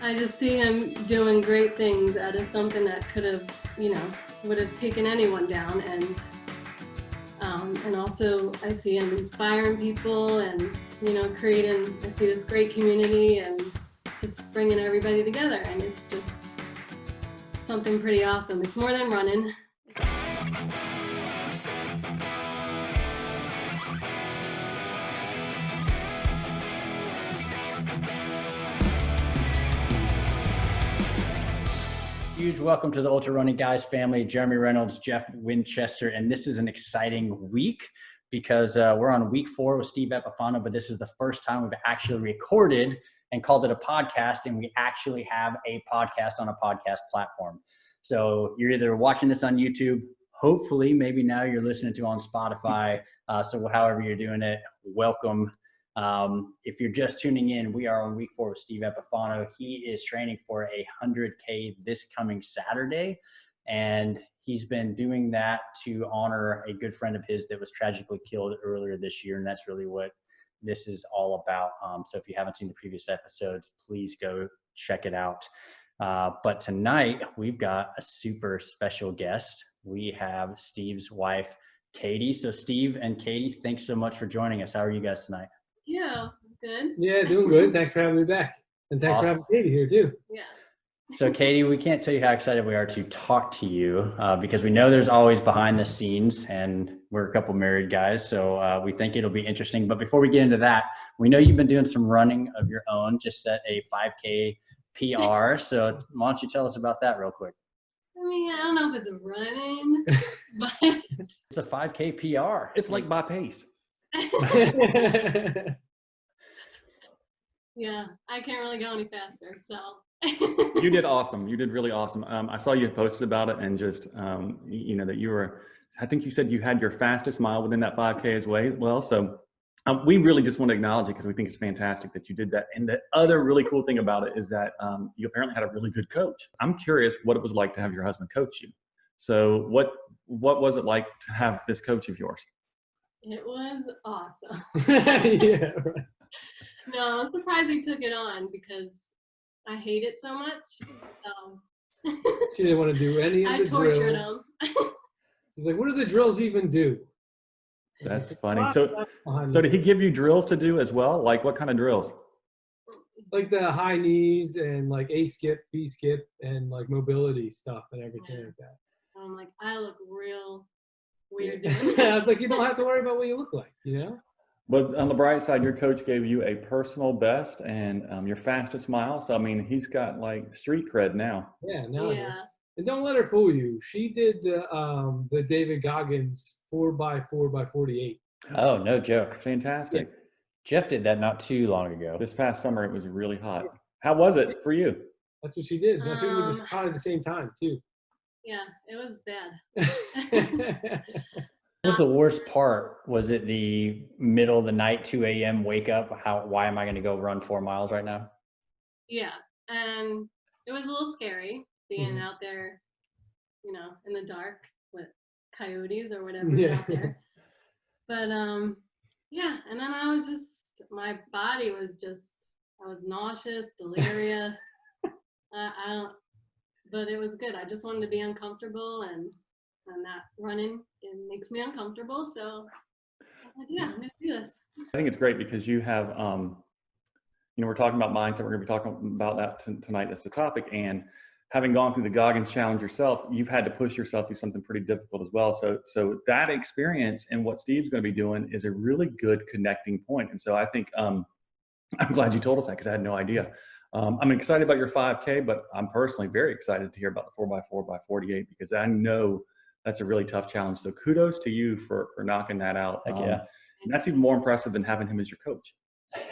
I just see him doing great things out of something that could have, would have taken anyone down. And also I see him inspiring people and, I see this great community and just bringing everybody together. And it's just something pretty awesome. It's more than running. Huge welcome to the Ultra Running Guys family. Jeremy Reynolds, Jeff Winchester, and this is an exciting week because we're on week 4 with Steve Epifano, but this is the first time we've actually recorded and called it a podcast, and we actually have a podcast on a podcast platform. So you're either watching this on YouTube, hopefully maybe now you're listening to on Spotify. So however you're doing it, welcome. If you're just tuning in, we are on week 4 with Steve Epifano. He is training for a 100K this coming Saturday, and he's been doing that to honor a good friend of his that was tragically killed earlier this year, and that's really what this is all about. So if you haven't seen the previous episodes, please go check it out. But tonight we've got a super special guest. We have Steve's wife, Katie. So Steve and Katie, thanks so much for joining us. How are you guys tonight? Yeah, good. Yeah, doing good. Thanks for having me back. And thanks for having Katie here too. Yeah. So Katie, we can't tell you how excited we are to talk to you because we know there's always behind the scenes, and we're a couple married guys. So we think it'll be interesting. But before we get into that, we know you've been doing some running of your own, just set a 5K PR. So why don't you tell us about that real quick? I mean, I don't know if it's running, but It's a 5K PR. It's like by pace. yeah, I can't really go any faster, so. You did awesome. You did really awesome. I saw you posted about it, and just, that you were, I think you said you had your fastest mile within that 5K as well. So we really just want to acknowledge it because we think it's fantastic that you did that. And the other really cool thing about it is that you apparently had a really good coach. I'm curious what it was like to have your husband coach you. So what was it like to have this coach of yours? It was awesome. Yeah, right. No, I'm surprised he took it on because I hate it so much. So. She didn't want to do any of I the tortured drills. him. She's like, what do the drills even do? That's funny. So did he give you drills to do as well? Like what kind of drills? Like the high knees and like A skip, B skip, and like mobility stuff and everything like that. I'm like, I look real weird doing this. I was like, you don't have to worry about what you look like, you know? But on the bright side, your coach gave you a personal best and your fastest mile. So, I mean, he's got like street cred now. Yeah, no. Yeah. And don't let her fool you. She did the David Goggins 4x4x48. Oh, no joke. Fantastic. Yeah. Jeff did that not too long ago. This past summer, it was really hot. How was it for you? That's what she did. And I think it was probably the same time too. Yeah, it was bad. What was the worst part? Was it the middle of the night, 2 a.m. wake up? Why am I going to go run 4 miles right now? Yeah, and it was a little scary being out there, in the dark with coyotes or whatever out there. But yeah, and then my body was I was nauseous, delirious. But it was good. I just wanted to be uncomfortable, and that running, it makes me uncomfortable. So I'm like, yeah, I'm gonna do this. I think it's great because you have, we're talking about mindset. We're going to be talking about that tonight. That's the topic. And having gone through the Goggins challenge yourself, you've had to push yourself through something pretty difficult as well. So that experience and what Steve's going to be doing is a really good connecting point. And so I think I'm glad you told us that because I had no idea. I'm excited about your 5K, but I'm personally very excited to hear about the 4x4x48 because I know that's a really tough challenge. So kudos to you for knocking that out. Heck yeah. And that's even more impressive than having him as your coach.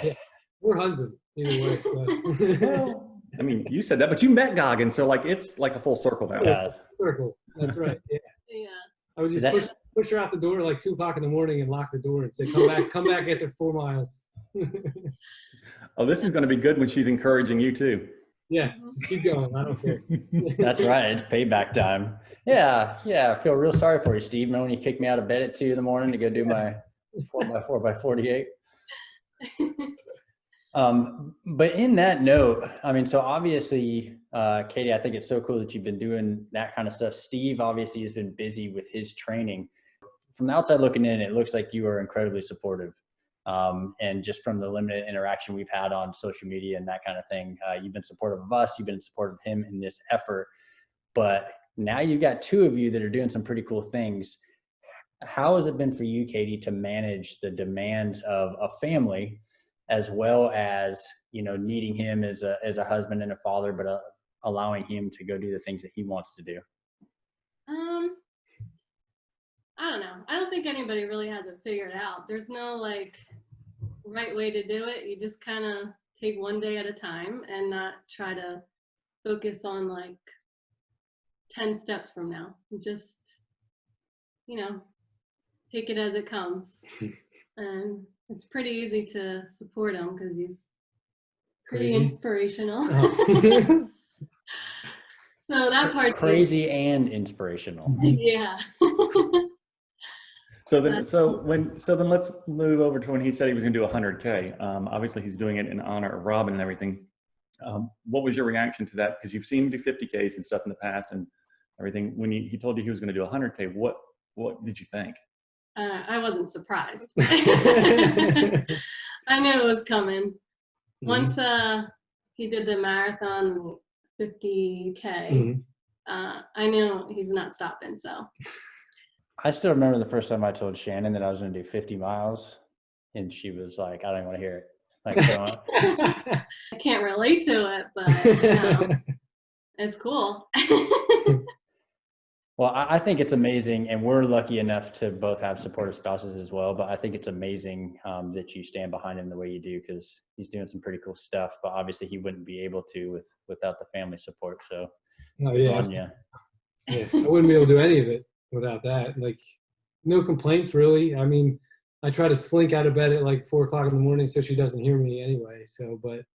Yeah. Or husband, either way. So. Well, I mean, you said that, but you met Goggins, so like it's like a full circle now. Yeah. Circle. That's right. Yeah. Yeah. I would just push her out the door like 2 o'clock in the morning and lock the door and say, come back after 4 miles. Oh, this is going to be good when she's encouraging you too. Yeah, just keep going. I don't care. That's right. It's payback time. Yeah. I feel real sorry for you, Steve. Remember when you kicked me out of bed at 2 in the morning to go do my 4x4x48? But in that note, I mean, so obviously, Katie, I think it's so cool that you've been doing that kind of stuff. Steve obviously has been busy with his training. From the outside looking in, it looks like you are incredibly supportive. And just from the limited interaction we've had on social media and that kind of thing, you've been supportive of us, you've been supportive of him in this effort. But now you've got two of you that are doing some pretty cool things. How has it been for you, Katie, to manage the demands of a family, as well as, you know, needing him as a husband and a father, but allowing him to go do the things that he wants to do? I don't know. I don't think anybody really has it figured out. There's no like right way to do it. You just kind of take one day at a time and not try to focus on like 10 steps from now. Just, you know, take it as it comes. And it's pretty easy to support him because he's pretty inspirational. Oh. So that part crazy and inspirational. Yeah. So then let's move over to when he said he was going to do 100K. Obviously, he's doing it in honor of Robin and everything. What was your reaction to that? Because you've seen him do 50Ks and stuff in the past and everything. When he told you he was going to do 100K, what did you think? I wasn't surprised. I knew it was coming. Once he did the marathon 50K, I knew he's not stopping. So I still remember the first time I told Shannon that I was going to do 50 miles, and she was like, "I don't want to hear it." Like, I can't relate to it, but you know, it's cool. Well, I think it's amazing, and we're lucky enough to both have supportive spouses as well. But I think it's amazing that you stand behind him the way you do, because he's doing some pretty cool stuff. But obviously, he wouldn't be able to without the family support. So, oh yeah, yeah, I wouldn't be able to do any of it without that. Like, no complaints really. I mean, I try to slink out of bed at like 4 o'clock in the morning so she doesn't hear me anyway. So, but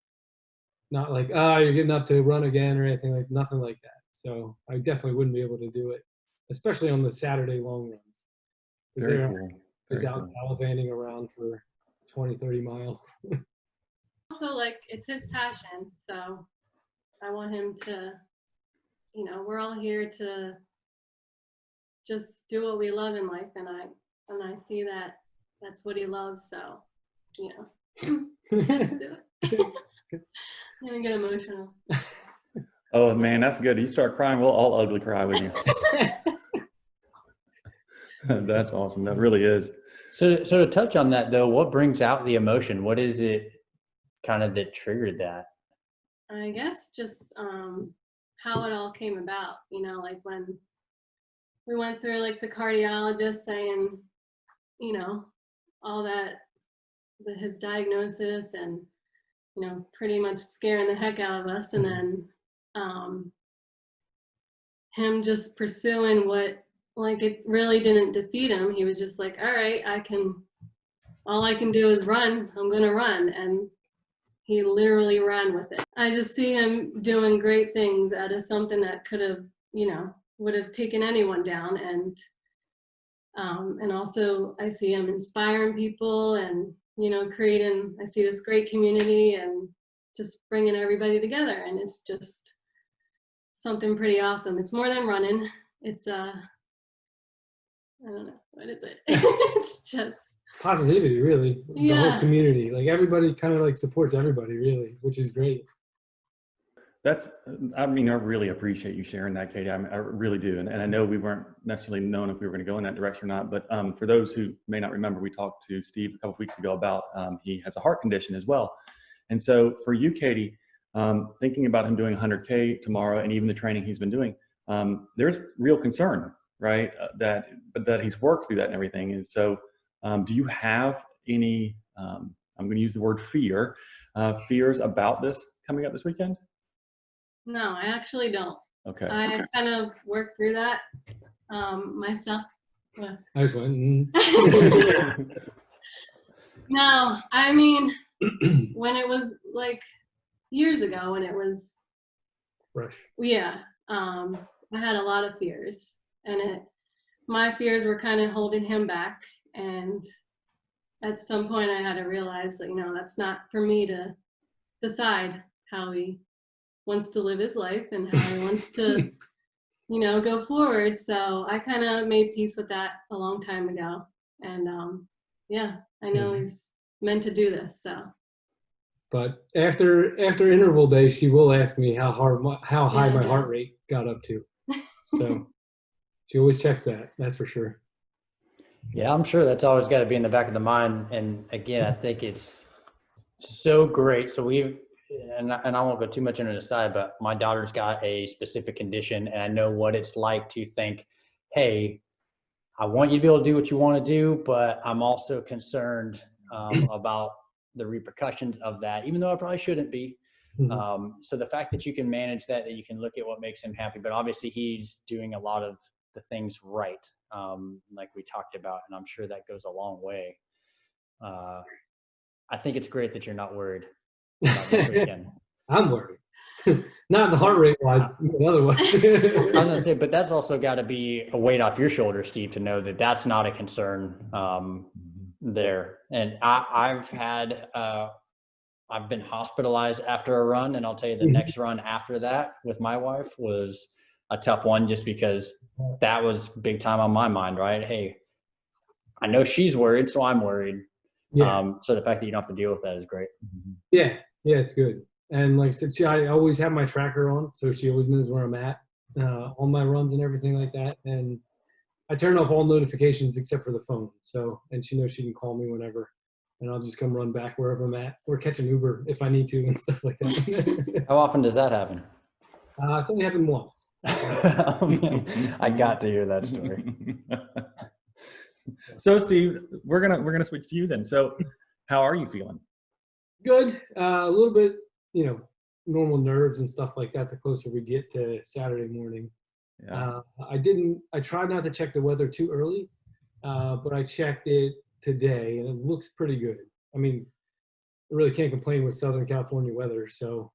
not like, oh, you're getting up to run again or anything, like nothing like that. So I definitely wouldn't be able to do it, especially on the Saturday long runs. Very cool. He's out gallivanting around for 20, 30 miles. Also, like, it's his passion. So I want him to, you know, we're all here to just do what we love in life. And I see that that's what he loves. So, you know, do it. I'm gonna get emotional. Oh man, that's good. You start crying, we'll all ugly cry with you. That's awesome. That really is. So to touch on that though, what brings out the emotion? What is it kind of that triggered that? I guess just how it all came about. You know, like when we went through like the cardiologist saying, you know, all that, his diagnosis, and you know, pretty much scaring the heck out of us, and then him just pursuing what, like, it really didn't defeat him. He was just like, all right, all I can do is run. I'm gonna run. And he literally ran with it. I just see him doing great things out of something that could have, you know, would have taken anyone down. And also I see him inspiring people and, you know, I see this great community and just bringing everybody together. And it's just something pretty awesome. It's more than running. It's I don't know, what is it? It's just positivity, really. The whole community, like everybody kind of like supports everybody, really, which is great. I mean, I really appreciate you sharing that, Katie. I really do. And I know we weren't necessarily known if we were going to go in that direction or not, but for those who may not remember, we talked to Steve a couple of weeks ago about he has a heart condition as well. And so for you, Katie, thinking about him doing 100K tomorrow and even the training he's been doing, there's real concern, right? That he's worked through that and everything. And so do you have any, I'm going to use the word fears about this coming up this weekend? No, I actually don't. Okay. I kind of worked through that myself. Well, I just went. No, I mean, when it was like years ago, when it was fresh. Yeah, I had a lot of fears, and my fears were kind of holding him back. And at some point, I had to realize that, you know, that's not for me to decide how he wants to live his life and how he wants to, you know, go forward. So I kind of made peace with that a long time ago. And yeah, I know he's meant to do this. So. But after interval day, she will ask me how high my heart rate got up to. So she always checks that. That's for sure. Yeah, I'm sure that's always got to be in the back of the mind. And again, I think it's so great. So and I won't go too much into the side, but my daughter's got a specific condition, and I know what it's like to think, hey, I want you to be able to do what you want to do, but I'm also concerned about the repercussions of that, even though I probably shouldn't be. So the fact that you can manage that you can look at what makes him happy, but obviously he's doing a lot of the things right, like we talked about, and I'm sure that goes a long way. I think it's great that you're not worried about this weekend. I'm worried. Not the heart rate wise, but otherwise. I was gonna say, but that's also got to be a weight off your shoulders, Steve, to know that that's not a concern there. And I've been hospitalized after a run, and I'll tell you the next run after that with my wife was a tough one, just because that was big time on my mind, right? Hey, I know she's worried, so I'm worried. Yeah. So the fact that you don't have to deal with that is great. Yeah, it's good. And like I said, I always have my tracker on, so she always knows where I'm at on my runs and everything like that. And I turn off all notifications except for the phone. So, and she knows she can call me whenever, and I'll just come run back wherever I'm at, or catch an Uber if I need to and stuff like that. How often does that happen? It's only happened once. I got to hear that story. So Steve, we're gonna switch to you then. So how are you feeling? Good. A little bit, normal nerves and stuff like that the closer we get to Saturday morning. Yeah. I tried not to check the weather too early, but I checked it today and it looks pretty good. I mean, I really can't complain with Southern California weather. So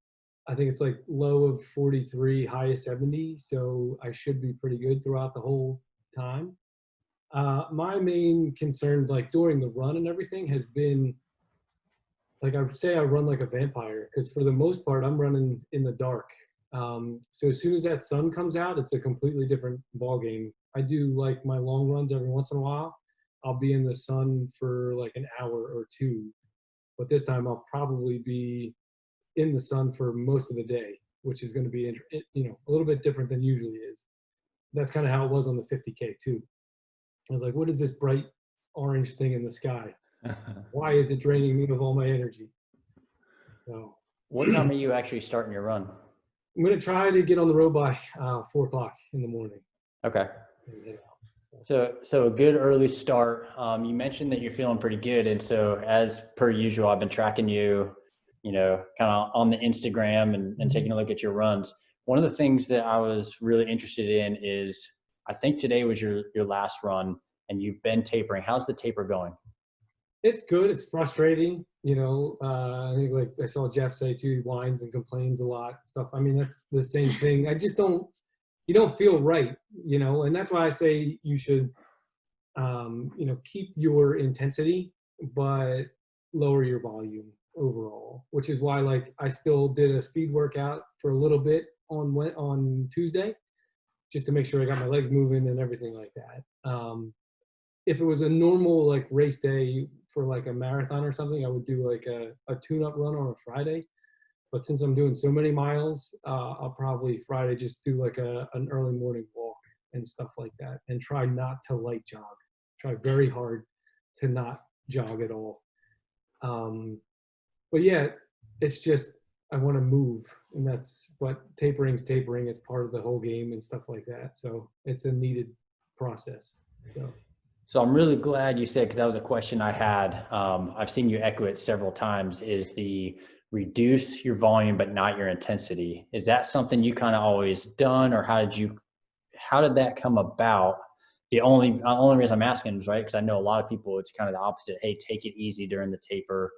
I think it's like low of 43, high of 70. So I should be pretty good throughout the whole time. My main concern, like during the run and everything, has been, like I would say I run like a vampire, because for the most part I'm running in the dark. So as soon as that sun comes out, it's a completely different ball game. I do like my long runs every once in a while. I'll be in the sun for like an hour or two, but this time I'll probably be in the sun for most of the day, which is going to be, a little bit different than usually is. That's kind of how it was on the 50K too. I was like, what is this bright orange thing in the sky? Why is it draining me of all my energy? So, what time are you actually starting your run? I'm going to try to get on the road by 4 o'clock in the morning. Okay. So a good early start. You mentioned that you're feeling pretty good. And so as per usual, I've been tracking you, kind of on the Instagram and taking a look at your runs. One of the things that I was really interested in is, I think today was your last run and you've been tapering. How's the taper going? It's good. It's frustrating. I think like I saw Jeff say too, he whines and complains a lot. Stuff. I mean, that's the same thing. You don't feel right, and that's why I say you should, keep your intensity, but lower your volume overall, which is why like I still did a speed workout for a little bit on Tuesday, just to make sure I got my legs moving and everything like that. If it was a normal like race day for like a marathon or something, I would do like a tune-up run on a Friday. But since I'm doing so many miles, I'll probably Friday just do like an early morning walk and stuff like that, and try not to light jog. Try very hard to not jog at all. But yeah, it's just I want to move, and that's what tapering's tapering. It's part of the whole game and stuff like that. So it's a needed process. So I'm really glad you said, because that was a question I had. I've seen you echo it several times, is the reduce your volume but not your intensity. Is that something you kind of always done, or how did that come about? The only reason I'm asking is, right, because I know a lot of people, it's kind of the opposite. Hey, take it easy during the taper.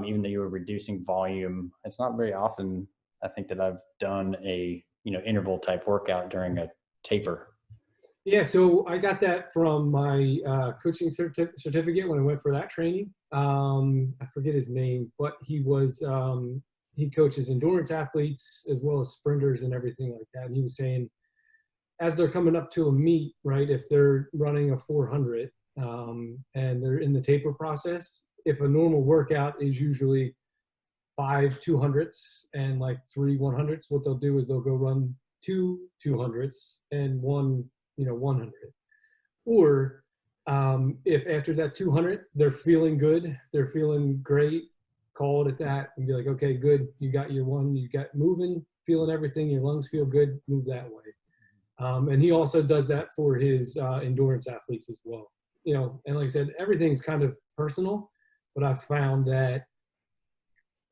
Even though you were reducing volume, it's not very often, I think, that I've done a interval type workout during a taper. Yeah, so I got that from my coaching certificate when I went for that training. I forget his name, but he was he coaches endurance athletes as well as sprinters and everything like that. And he was saying, as they're coming up to a meet, right, if they're running a 400 and they're in the taper process, if a normal workout is usually 5 200s and like 3 100s, what they'll do is they'll go run 2 200s and 1 100. Or if after that 200 they're feeling good, they're feeling great, call it at that and be like, okay, good, you got your one, you got moving, feeling everything, your lungs feel good, move that way. And he also does that for his endurance athletes as well. And like I said, everything's kind of personal, but I've found that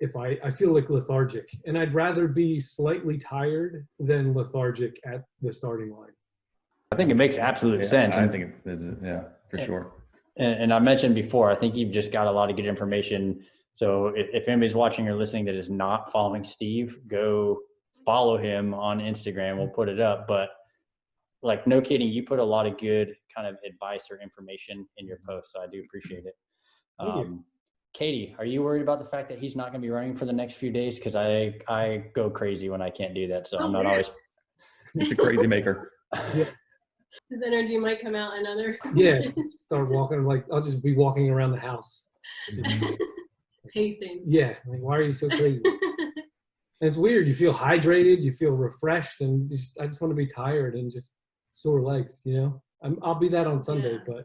if I feel like lethargic, and I'd rather be slightly tired than lethargic at the starting line. I think it makes absolute sense. I think it is, yeah, for sure. And I mentioned before, I think you've just got a lot of good information. So if anybody's watching or listening that is not following Steve, go follow him on Instagram. We'll put it up. But like, no kidding, you put a lot of good kind of advice or information in your post. So I do appreciate it. Thank you. Katie, are you worried about the fact that he's not going to be running for the next few days? Because I go crazy when I can't do that. So I'm not always. It's a crazy maker. Yeah. His energy might come out another. Yeah, start walking, like I'll just be walking around the house. Just, Pacing. yeah, like why are you so crazy? And it's weird. You feel hydrated, you feel refreshed, and I just want to be tired and just sore legs. I'll be that on Sunday, but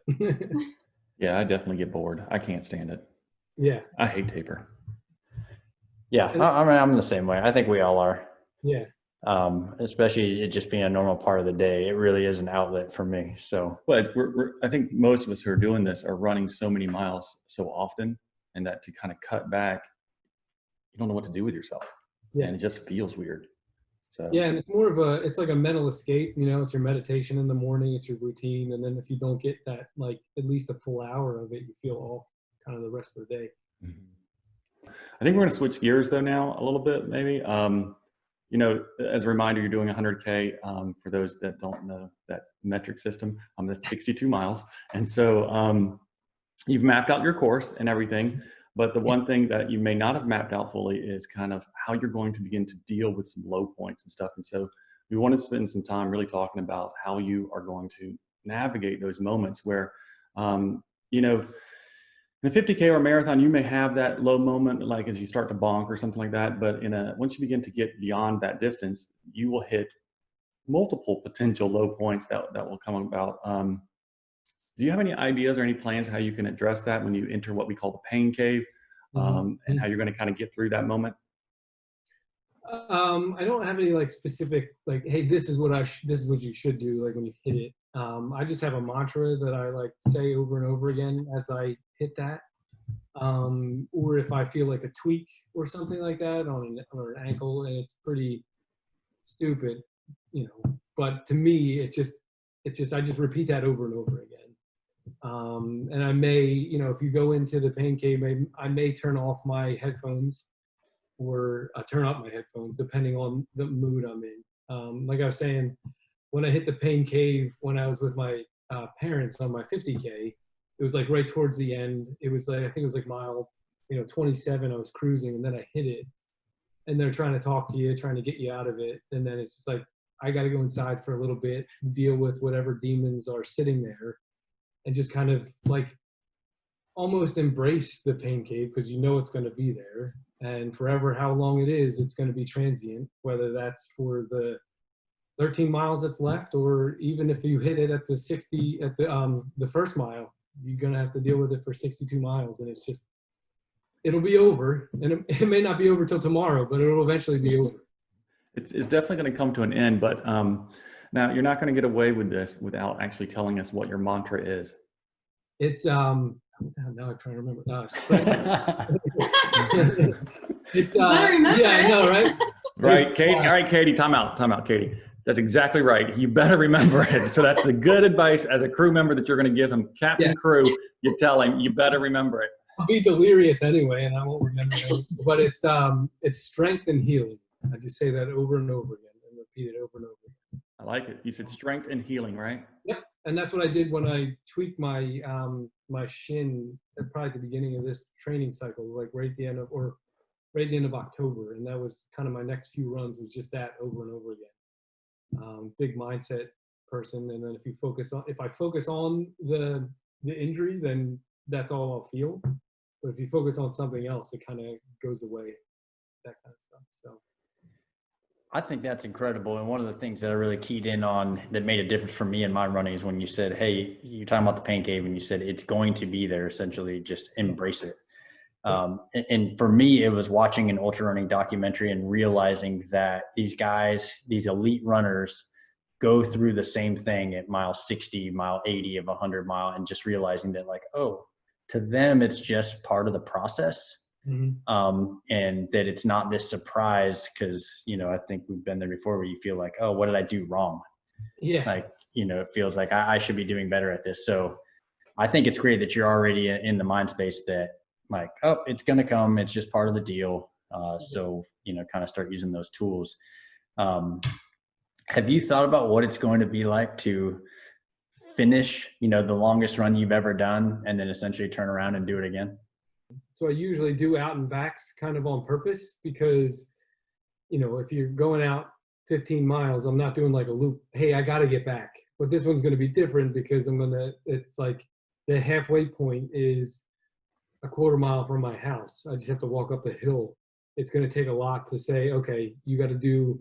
Yeah, I definitely get bored. I can't stand it. yeah, I hate taper. Yeah, I'm the same way. I think we all are. yeah. Especially it just being a normal part of the day. It really is an outlet for me. So, But I think most of us who are doing this are running so many miles so often, and that to kind of cut back, you don't know what to do with yourself. Yeah. And it just feels weird. So Yeah, and it's like a mental escape. It's your meditation in the morning, it's your routine, and then if you don't get that, like at least a full hour of it, you feel off kind of the rest of the day. I think we're going to switch gears though now a little bit, maybe. As a reminder, you're doing 100K. For those that don't know that metric system, that's 62 miles. And so you've mapped out your course and everything. But the one thing that you may not have mapped out fully is kind of how you're going to begin to deal with some low points and stuff. And so we want to spend some time really talking about how you are going to navigate those moments where, in a 50K or a marathon, you may have that low moment, like as you start to bonk or something like that. But once you begin to get beyond that distance, you will hit multiple potential low points that will come about. Do you have any ideas or any plans how you can address that when you enter what we call the pain cave, and how you're going to kind of get through that moment? I don't have any like specific, like, hey, this is what this is what you should do, like when you hit it. I just have a mantra that I like say over and over again as I hit that. Or if I feel like a tweak or something like that on an ankle, and it's pretty stupid, but to me, I just repeat that over and over again. And I may, if you go into the pain cave, I may turn off my headphones or turn up my headphones depending on the mood I'm in. Like I was saying, when I hit the pain cave, when I was with my parents on my 50K, it was like right towards the end. It was like, I think it was like mile, 27, I was cruising, and then I hit it. And they're trying to talk to you, trying to get you out of it. And then it's just like, I got to go inside for a little bit, deal with whatever demons are sitting there, and just kind of like almost embrace the pain cave, because it's going to be there. And forever, how long it is, it's going to be transient, whether that's for the 13 miles that's left, or even if you hit it at the first mile, you're going to have to deal with it for 62 miles. And it'll be over. And it may not be over till tomorrow, but it'll eventually be over. It's definitely going to come to an end. But now you're not going to get away with this without actually telling us what your mantra is. It's, now I'm trying to remember. It's, yeah, I know, right? Right, Katie. All right, Katie, time out, Katie. That's exactly right. You better remember it. So that's the good advice as a crew member that you're going to give him. Captain Crew, you tell him, you better remember it. I'll be delirious anyway, and I won't remember it. But it's strength and healing. I just say that over and over again and repeat it over and over again. I like it. You said strength and healing, right? Yep. And that's what I did when I tweaked my my shin at probably the beginning of this training cycle, like right at the end of, or right at the end of October, and that was kind of my next few runs was just that over and over again. Big mindset person, and then if I focus on the injury, then that's all I'll feel. But if you focus on something else, it kind of goes away, that kind of stuff. So I think that's incredible. And one of the things that I really keyed in on that made a difference for me in my running is when you said, hey, you're talking about the pain cave, and you said it's going to be there, essentially just embrace it. And for me, it was watching an ultra running documentary and realizing that these guys, these elite runners, go through the same thing at mile 60, mile 80 of a 100-mile, and just realizing that, like, oh, to them, it's just part of the process. And that it's not this surprise, because, you know, I think we've been there before where you feel like, oh, what did I do wrong? yeah, Like, you know, it feels like I should be doing better at this. So I think it's great that you're already in the mind space that, like, oh, it's going to come. It's just part of the deal. So, you know, kind of start using those tools. Have you thought about what it's going to be like to finish, you know, the longest run you've ever done, and then essentially turn around and do it again? So I usually do out and backs kind of on purpose, because, you know, if you're going out 15 miles, I'm not doing like a loop. Hey, I got to get back. But this one's going to be different because it's like the halfway point is a quarter mile from my house. I just have to walk up the hill. It's going to take a lot to say, okay, you got to do,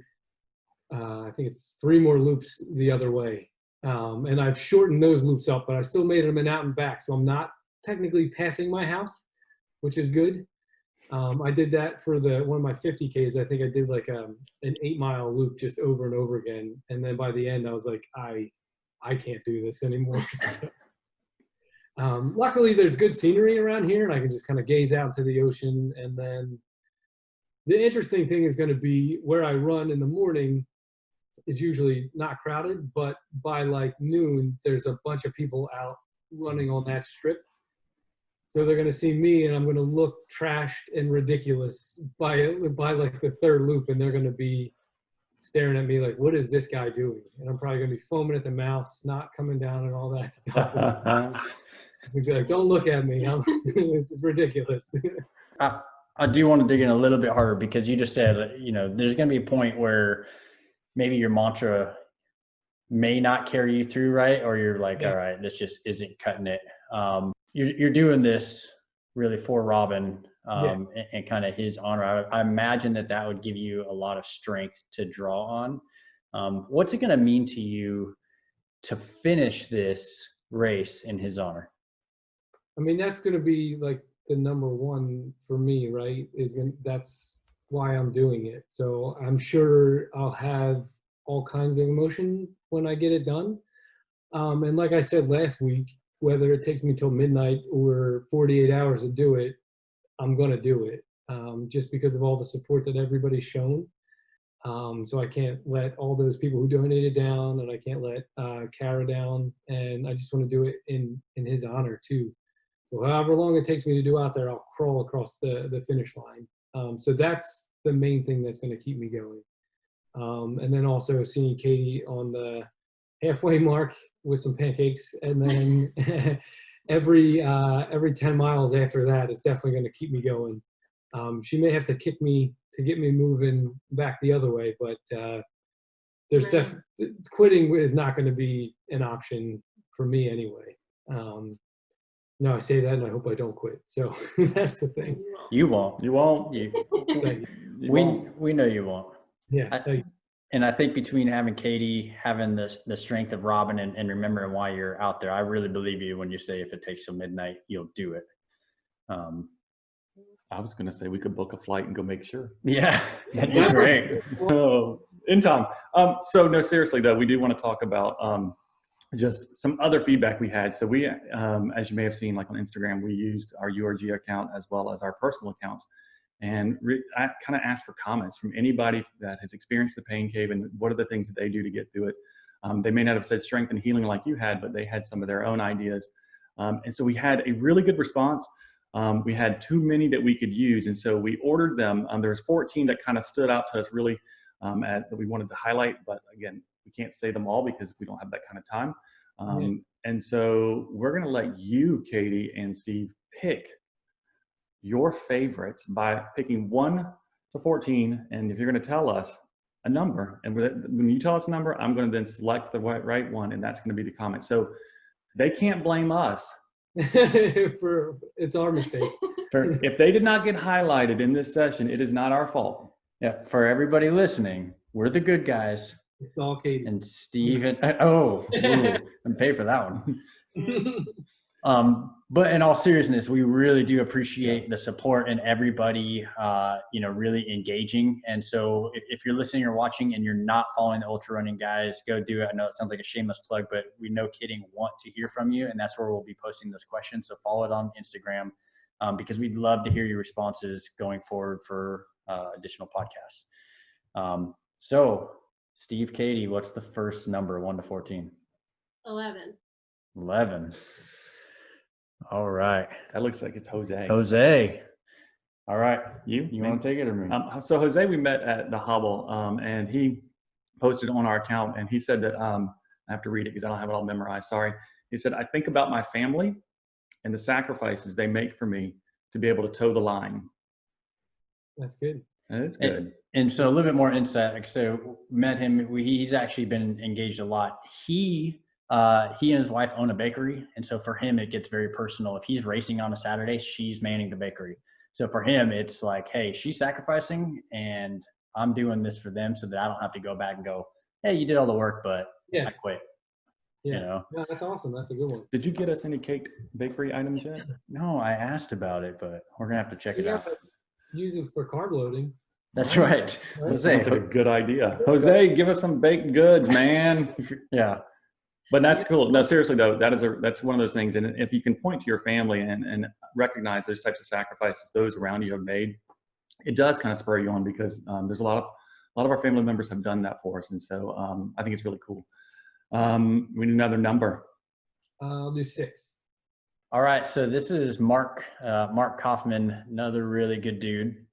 I think it's 3 more loops the other way. And I've shortened those loops up, but I still made them an out and back. So I'm not technically passing my house, which is good. I did that for one of my 50Ks. I think I did like an 8-mile loop just over and over again. And then by the end, I was like, I can't do this anymore. So, luckily, there's good scenery around here, and I can just kind of gaze out to the ocean. And then the interesting thing is going to be where I run in the morning is usually not crowded, but by like noon, there's a bunch of people out running on that strip. So they're going to see me, and I'm going to look trashed and ridiculous by like the 3rd loop, and they're going to be staring at me like, what is this guy doing? And I'm probably going to be foaming at the mouth, snot coming down, and all that stuff. We'd be like, don't look at me. This is ridiculous. I do want to dig in a little bit harder, because you just said, you know, there's going to be a point where maybe your mantra may not carry you through, right? Or you're like, all right, this just isn't cutting it. You're doing this really for Robin, and kind of his honor. I imagine that would give you a lot of strength to draw on. What's it going to mean to you to finish this race in his honor? I mean, that's going to be like the number one for me, right? That's why I'm doing it. So I'm sure I'll have all kinds of emotion when I get it done. And like I said last week, whether it takes me till midnight or 48 hours to do it, I'm going to do it, just because of all the support that everybody's shown. So I can't let all those people who donated down, and I can't let Kara down, and I just want to do it in his honor too. So however long it takes me to do out there, I'll crawl across the finish line. So that's the main thing that's going to keep me going. And then also seeing Katie on the halfway mark with some pancakes, and then every 10 miles after that is definitely going to keep me going. She may have to kick me to get me moving back the other way, but there's quitting is not going to be an option for me anyway. No, I say that, and I hope I don't quit. So that's the thing. You won't. You won't. We know you won't. Yeah. And I think between having Katie, having the strength of Robin, and remembering why you're out there, I really believe you when you say if it takes till midnight, you'll do it. I was going to say we could book a flight and go make sure. Yeah, that'd be great. In time. So no, seriously though, we do want to talk about just some other feedback we had. So we, as you may have seen, like on Instagram, we used our URG account as well as our personal accounts. And I kind of asked for comments from anybody that has experienced the pain cave and what are the things that they do to get through it. They may not have said strength and healing like you had, but they had some of their own ideas. And so we had a really good response. We had too many that we could use. And so we ordered them. There was 14 that kind of stood out to us really as that we wanted to highlight. But again, we can't say them all because we don't have that kind of time. And so we're going to let you, Katie and Steve, pick your favorites by picking 1 to 14. And if you're going to tell us a number, and when you tell us a number, I'm going to then select the right one, and that's going to be the comment. So they can't blame us. It's our mistake. If they did not get highlighted in this session, it is not our fault. Yeah, for everybody listening, we're the good guys. It's all Katie. And Steve and and pay for that one. But in all seriousness, we really do appreciate the support and everybody, really engaging. And so if you're listening or watching and you're not following the ultra running guys, go do it. I know it sounds like a shameless plug, but we, no kidding, want to hear from you. And that's where we'll be posting those questions. So follow it on Instagram, because we'd love to hear your responses going forward for additional podcasts. So Steve, Katie, what's the first number, 1 to 14? 11. 11. All right. That looks like it's Jose. Jose. All right. You Me? want to take it or me? So Jose, we met at the Hobble, and he posted on our account, and he said that, I have to read it because I don't have it all memorized. Sorry. He said, I think about my family and the sacrifices they make for me to be able to toe the line. That's good. And it's good. And so a little bit more insight. So met him. He's actually been engaged a lot. He and his wife own a bakery. And so for him, it gets very personal. If he's racing on a Saturday, she's manning the bakery. So for him, it's like, hey, she's sacrificing and I'm doing this for them so that I don't have to go back and go, hey, you did all the work, but I quit. Yeah. No, that's awesome. That's a good one. Did you get us any cake bakery items yet? No, I asked about it, but we're going to have to check it out. Use it for carb loading. That's right. That's a good idea. Jose, give us some baked goods, man. Yeah. But that's cool. No, seriously though, that's one of those things. And if you can point to your family and recognize those types of sacrifices those around you have made, it does kind of spur you on, because there's a lot of our family members have done that for us. And so I think it's really cool. We need another number. I'll do 6. All right. So this is Mark KAUFFMAN, another really good dude.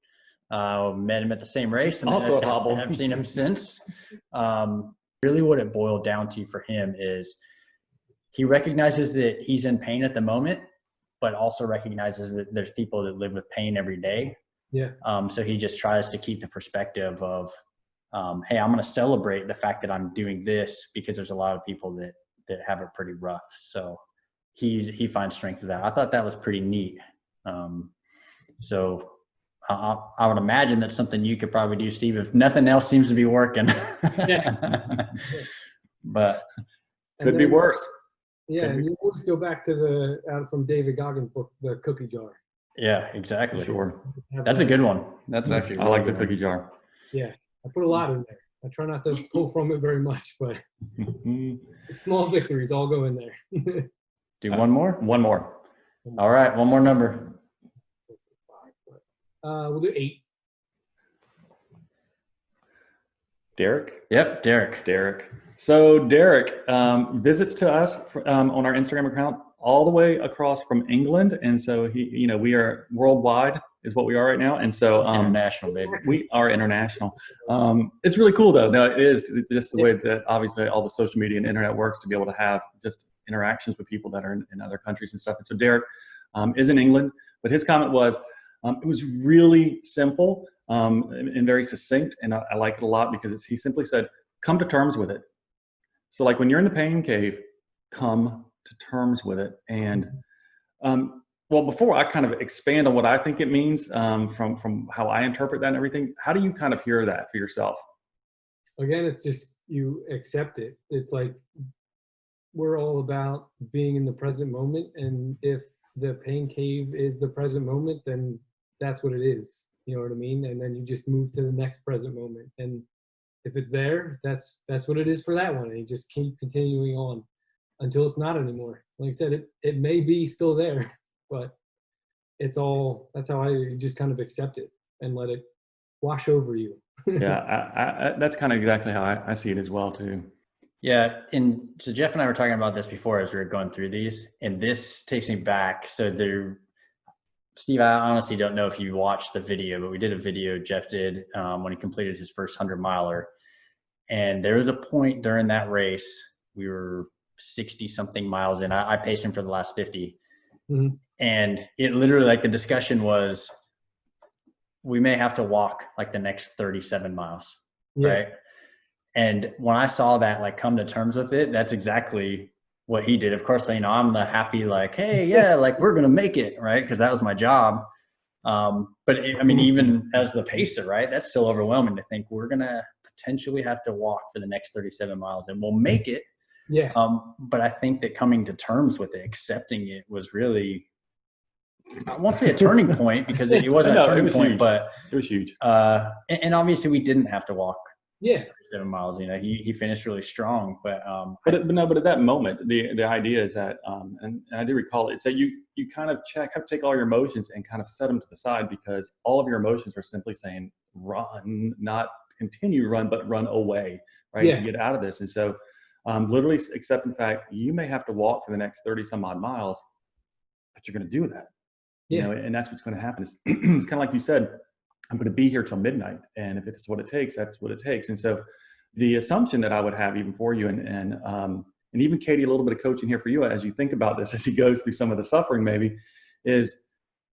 Met him at the same race and also at Hobble. I've seen him since. Really what it boiled down to for him is he recognizes that he's in pain at the moment, but also recognizes that there's people that live with pain every day. Yeah. So he just tries to keep the perspective of, hey, I'm going to celebrate the fact that I'm doing this because there's a lot of people that have it pretty rough. So he finds strength in that. I thought that was pretty neat. So I would imagine that's something you could probably do, Steve, if nothing else seems to be working. But could be worse. Yeah, and you always go back to from David Goggins' book, The Cookie Jar. Yeah, exactly. Sure. That's a good one. That's actually I like the cookie jar. Yeah, I put a lot in there. I try not to pull from it very much, but the small victories all go in there. Do one more? One more. All right, one more number. We'll do 8. Derek? Yep, Derek. So Derek visits to us on our Instagram account all the way across from England. And so we are worldwide is what we are right now. And so international, baby. We are international. It's really cool though. No, it is just the way that obviously all the social media and internet works to be able to have just interactions with people that are in other countries and stuff. And so Derek is in England, but his comment was, it was really simple and very succinct, and I like it a lot because he simply said, come to terms with it. So like when you're in the pain cave, come to terms with it. And well, before I kind of expand on what I think it means from how I interpret that and everything, how do you kind of hear that for yourself? Again, it's just you accept it. It's like we're all about being in the present moment, and if the pain cave is the present moment, then that's what it is. You know what I mean? And then you just move to the next present moment. And if it's there, that's what it is for that one. And you just keep continuing on until it's not anymore. Like I said, it may be still there, but that's how I just kind of accept it and let it wash over you. Yeah, that's kind of exactly how I see it as well too. Yeah, and so Jeff and I were talking about this before as we were going through these, and this takes me back. So Steve, I honestly don't know if you watched the video, but we did a video Jeff did when he completed his first 100-miler. And there was a point during that race, we were 60-something miles in. I paced him for the last 50. Mm-hmm. And it literally, like, the discussion was, we may have to walk like the next 37 miles. Yeah. Right. And when I saw that, like, come to terms with it, that's exactly what he did. Of course, you know, I'm the happy, like, hey, yeah, like, we're going to make it. Right. Cause that was my job. But I mean, even as the pacer, right, that's still overwhelming to think we're going to potentially have to walk for the next 37 miles and we'll make it. Yeah. But I think that coming to terms with it, accepting it, was really, I won't say a turning point, because it wasn't a turning point, huge. but it was huge. And obviously we didn't have to walk Yeah. 37 miles. You know, he finished really strong, but But at that moment, the idea is that, and I do recall it, it's that you kind of have to take all your emotions and kind of set them to the side, because all of your emotions are simply saying run, not continue run, but run away, right? Yeah. To get out of this. And so literally accepting the fact you may have to walk for the next 30 some odd miles, but you're going to do that. You Yeah. know, and that's what's going to happen. It's kind of like you said, I'm going to be here till midnight, and if it's what it takes, that's what it takes. And so the assumption that I would have even for you, and even Katie, a little bit of coaching here for you as you think about this, as he goes through some of the suffering, maybe, is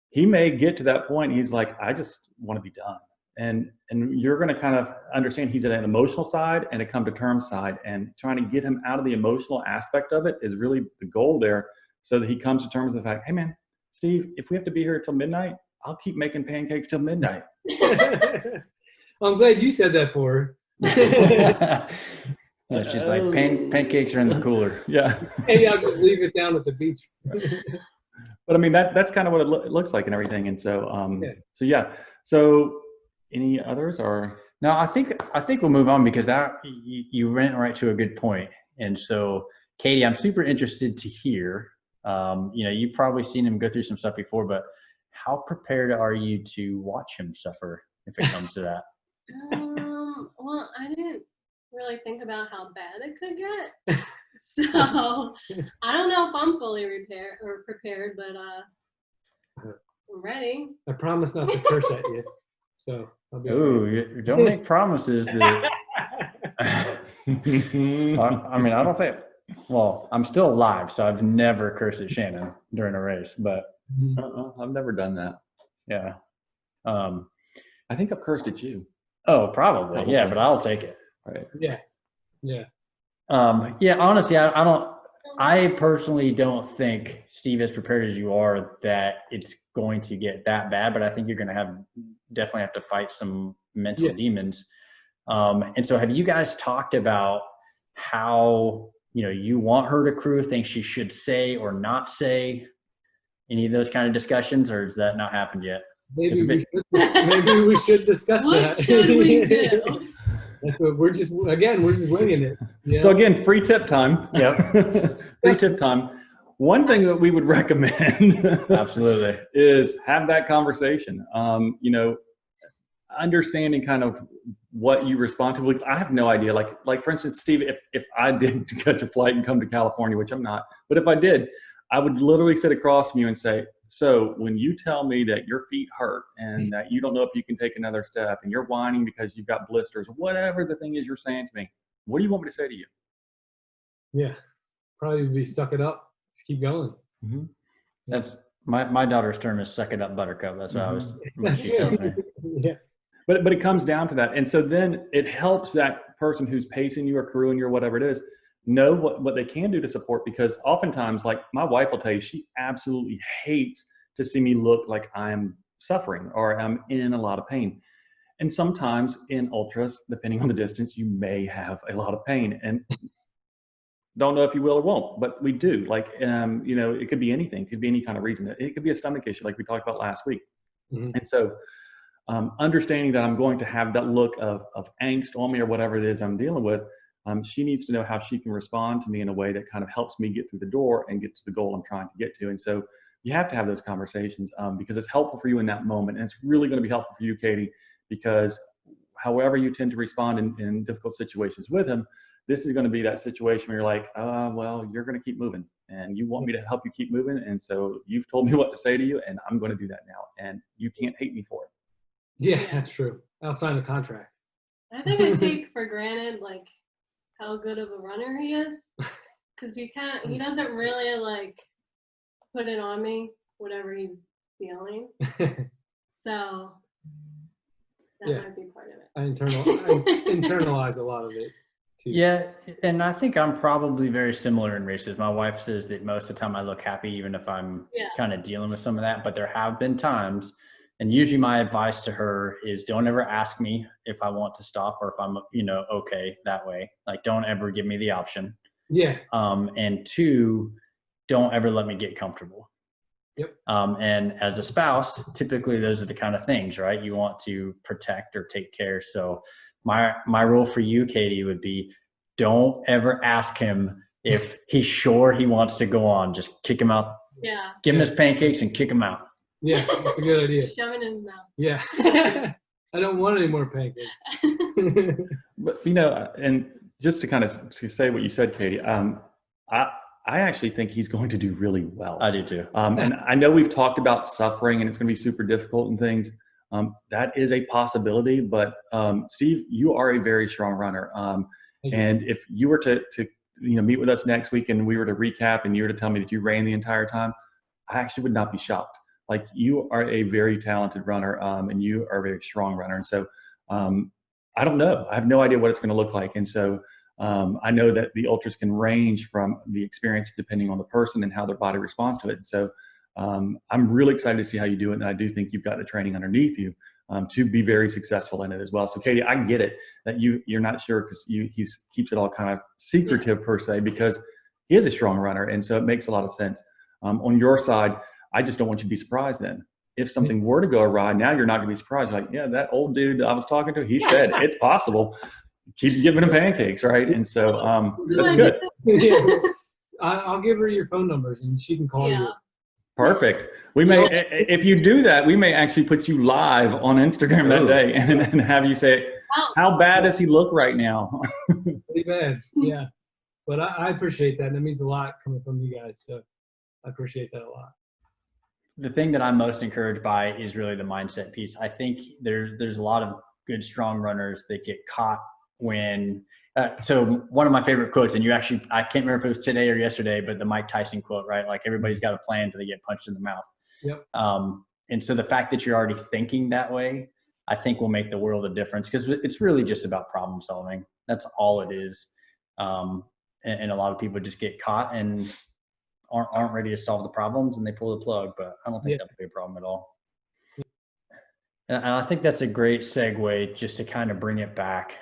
he may get to that point. He's like, I just want to be done. And you're going to kind of understand he's at an emotional side and a come to terms side, and trying to get him out of the emotional aspect of it is really the goal there, so that he comes to terms with the fact, hey man, Steve, if we have to be here till midnight, I'll keep making pancakes till midnight. I'm glad you said that for her. yeah, she's like, pancakes are in the cooler. Yeah. Hey, I'll just leave it down at the beach. But I mean, that's kind of what it looks like and everything. And so, Yeah. So any others, or? No, I think we'll move on, because that you went right to a good point. And so, Katie, I'm super interested to hear, you know, you've probably seen him go through some stuff before, but how prepared are you to watch him suffer if it comes to that? Well, I didn't really think about how bad it could get. So I don't know if I'm fully prepared, but I'm ready. I promise not to curse at you. So I'll be Ooh, you don't make promises that I mean, I don't think, well, I'm still alive, so I've never cursed at Shannon during a race, but I've never done that. yeah. I think I've cursed at you. Oh, probably. Yeah, but I'll take it. Right. Yeah. Yeah. Yeah, honestly, I personally don't think, Steve, as prepared as you are, that it's going to get that bad, but I think you're going to definitely have to fight some mental demons. And so have you guys talked about how, you know, you want her to crew, things she should say or not say, any of those kind of discussions, or has that not happened yet? Maybe we should discuss What that. should we do? That's what we're just winging it. You know? So again, free tip time. Yep. Free tip time. One thing that we would recommend Absolutely is have that conversation. You know, understanding kind of what you respond to. I have no idea. Like for instance, Steve, if I did catch a flight and come to California, which I'm not, but if I did, I would literally sit across from you and say, so when you tell me that your feet hurt and that you don't know if you can take another step and you're whining because you've got blisters, whatever the thing is you're saying to me, what do you want me to say to you? Yeah, probably be suck it up. Just keep going. Mm-hmm. That's my daughter's term is suck it up, buttercup. That's what she tells me. Yeah. But it comes down to that. And so then it helps that person who's pacing you or crewing you or whatever it is, know what they can do to support, because oftentimes, like my wife will tell you, she absolutely hates to see me look like I'm suffering or I'm in a lot of pain. And sometimes in ultras, depending on the distance, you may have a lot of pain, and don't know if you will or won't, but we do. Like, you know, it could be anything. It could be any kind of reason. It could be a stomach issue like we talked about last week. Mm-hmm. And so understanding that I'm going to have that look of angst on me or whatever it is I'm dealing with, she needs to know how she can respond to me in a way that kind of helps me get through the door and get to the goal I'm trying to get to. And so you have to have those conversations because it's helpful for you in that moment. And it's really going to be helpful for you, Katie, because however you tend to respond in difficult situations with him, this is going to be that situation where you're like, well, you're going to keep moving and you want me to help you keep moving. And so you've told me what to say to you and I'm going to do that now. And you can't hate me for it. Yeah, that's true. I'll sign the contract. I think I take for granted like how good of a runner he is, because he doesn't really like put it on me. whatever he's feeling. So that Yeah. might be part of it. I internalize a lot of it too. Yeah, and I think I'm probably very similar in races. My wife says that most of the time I look happy, even if I'm kind of dealing with some of that. But there have been times, and usually my advice to her is don't ever ask me if I want to stop or if I'm, okay that way. Like, don't ever give me the option. Yeah. And two, don't ever let me get comfortable. Yep. And as a spouse, typically those are the kind of things, right? You want to protect or take care. So my rule for you, Katie, would be don't ever ask him if he's sure he wants to go on. Just kick him out. Yeah. Give him his pancakes and kick him out. Yeah, that's a good idea. Shove it in his mouth. Yeah. I don't want any more pancakes. But and just to kind of to say what you said, Katie, I actually think he's going to do really well. I do too. And I know we've talked about suffering and it's going to be super difficult and things. That is a possibility, but Steve, you are a very strong runner. And if you were to meet with us next week and we were to recap and you were to tell me that you ran the entire time, I actually would not be shocked. Like, you are a very talented runner, and you are a very strong runner. And so I don't know. I have no idea what it's going to look like. And so I know that the ultras can range from the experience depending on the person and how their body responds to it. And so I'm really excited to see how you do it. And I do think you've got the training underneath you to be very successful in it as well. So Katie, I get it that you're not sure because he keeps it all kind of secretive per se, because he is a strong runner. And so it makes a lot of sense. On your side, I just don't want you to be surprised then. If something were to go awry, now you're not going to be surprised. You're like, yeah, that old dude I was talking to, he said it's possible. Keep giving him pancakes, right? And so that's good. Yeah. I'll give her your phone numbers and she can call you. Perfect. We may, if you do that, we may actually put you live on Instagram that day and have you say, how bad does he look right now? Pretty bad, yeah. But I appreciate that. That means a lot coming from you guys. So I appreciate that a lot. The thing that I'm most encouraged by is really the mindset piece. I think there's a lot of good, strong runners that get caught when so one of my favorite quotes, and I can't remember if it was today or yesterday, but the Mike Tyson quote, right? Like, everybody's got a plan until they get punched in the mouth. Yep. And so the fact that you're already thinking that way, I think will make the world a difference, because it's really just about problem solving. That's all it is. And a lot of people just get caught and aren't ready to solve the problems, and they pull the plug. But I don't think that would be a problem at all. And I think that's a great segue just to kind of bring it back.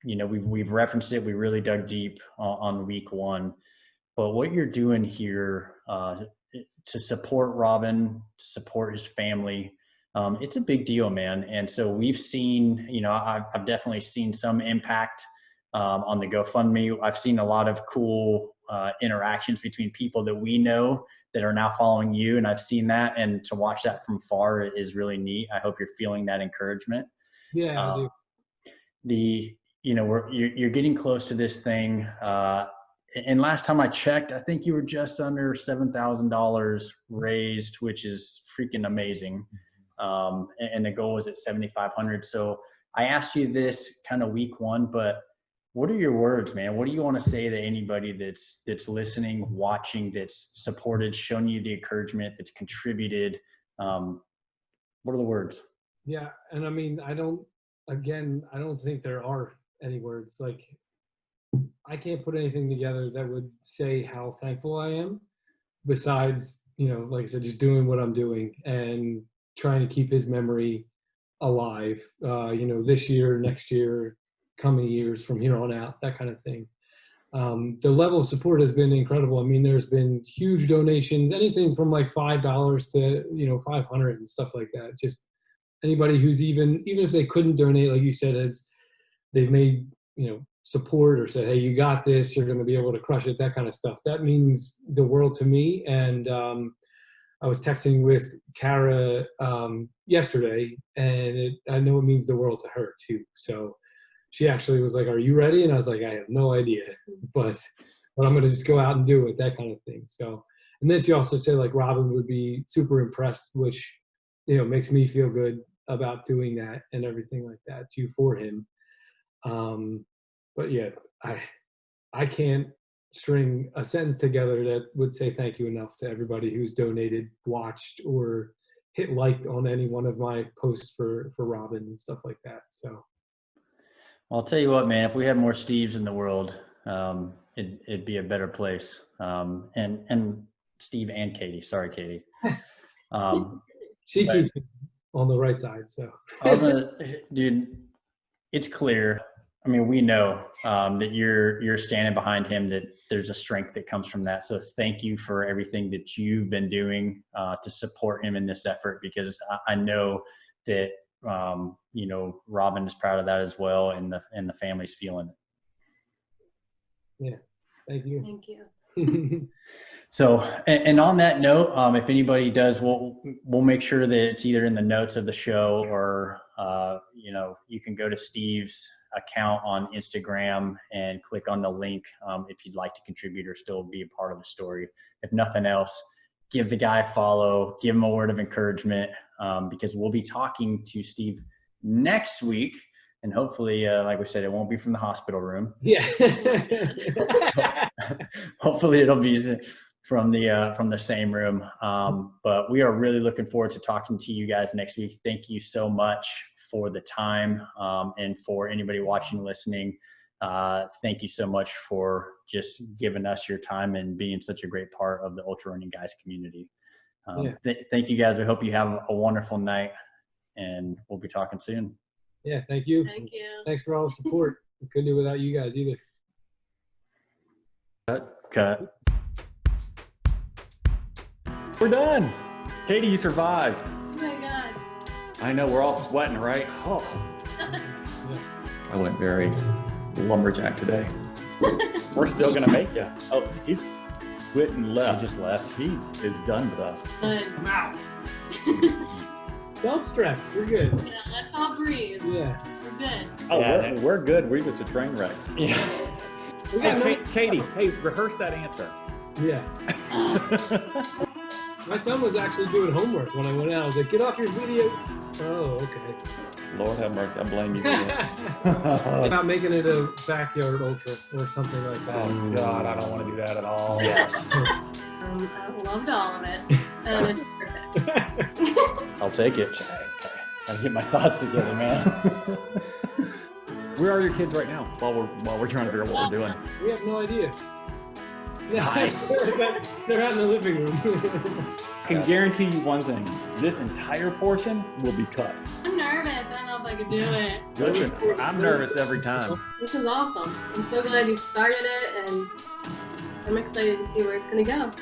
We've referenced it. We really dug deep on week one, but what you're doing here to support Robin, to support his family, it's a big deal, man. And so we've seen, I've definitely seen some impact on the GoFundMe. I've seen a lot of cool interactions between people that we know that are now following you. And I've seen that, and to watch that from far is really neat. I hope you're feeling that encouragement. Yeah, I do. You're getting close to this thing. And last time I checked, I think you were just under $7,000 raised, which is freaking amazing. And the goal was at 7,500. So I asked you this kind of week one, but what are your words, man? What do you want to say to anybody that's listening, watching, that's supported, shown you the encouragement, that's contributed? What are the words? Yeah, and I mean, I don't think there are any words. Like, I can't put anything together that would say how thankful I am, besides, like I said, just doing what I'm doing and trying to keep his memory alive, this year, next year, coming years from here on out, that kind of thing. The level of support has been incredible. I mean, there's been huge donations, anything from like $5 to, 500 and stuff like that. Just anybody who's even if they couldn't donate, like you said, they've made, support or said, hey, you got this, you're going to be able to crush it, that kind of stuff. That means the world to me. And I was texting with Kara yesterday, and I know it means the world to her too. So she actually was like, are you ready? And I was like, I have no idea, but I'm going to just go out and do it, that kind of thing. So, and then she also said, like, Robin would be super impressed, which, makes me feel good about doing that and everything like that too for him. But yeah, I can't string a sentence together that would say thank you enough to everybody who's donated, watched, or hit liked on any one of my posts for Robin and stuff like that. So I'll tell you what, man, if we had more Steves in the world, it'd be a better place. And Steve and Katie, sorry, Katie. She keeps me on the right side. So dude, it's clear. I mean, we know that you're standing behind him, that there's a strength that comes from that. So thank you for everything that you've been doing to support him in this effort, because I know that, you know, Robin is proud of that as well, and the family's feeling it. Yeah, thank you. Thank you. So, and on that note, if anybody does, we'll make sure that it's either in the notes of the show or, you know, you can go to Steve's account on Instagram and click on the link if you'd like to contribute or still be a part of the story. If nothing else, give the guy a follow, give him a word of encouragement, because we'll be talking to Steve next week. And hopefully, like we said, it won't be from the hospital room. Yeah. Hopefully it'll be from the same room. But we are really looking forward to talking to you guys next week. Thank you so much for the time. And for anybody watching, listening, thank you so much for just giving us your time and being such a great part of the ultra running guys community. Thank you guys. I hope you have a wonderful night, and we'll be talking soon. Yeah, thank you. Thank you. Thanks for all the support. We couldn't do it without you guys either. Cut. We're done. Katie, you survived. Oh my God. I know, we're all sweating, right? Oh. I went very lumberjack today. We're still gonna make you. Oh, he's quit and left. He just left. He is done with us. Come out. Don't stress. We're good. Yeah, let's all breathe. Yeah. We're good. Oh, Yeah. we're good. We're just a train wreck. Yeah. We got Hey, Katie, hey, rehearse that answer. Yeah. My son was actually doing homework when I went out. I was like, get off your video. Oh, okay. Lord have mercy. I blame you for this. About making it a backyard ultra or something like that. Oh, God, I don't want to do that at all. Yes. I loved all of it, and it's perfect. I'll take it. Gotta get my thoughts together, man. Where are your kids right now while we're trying to figure out what we're doing? We have no idea. Nice. They're out in the living room. I can guarantee you one thing. This entire portion will be cut. I'm nervous. I don't know if I could do it. Listen, I'm nervous every time. This is awesome. I'm so glad you started it, and I'm excited to see where it's going to go.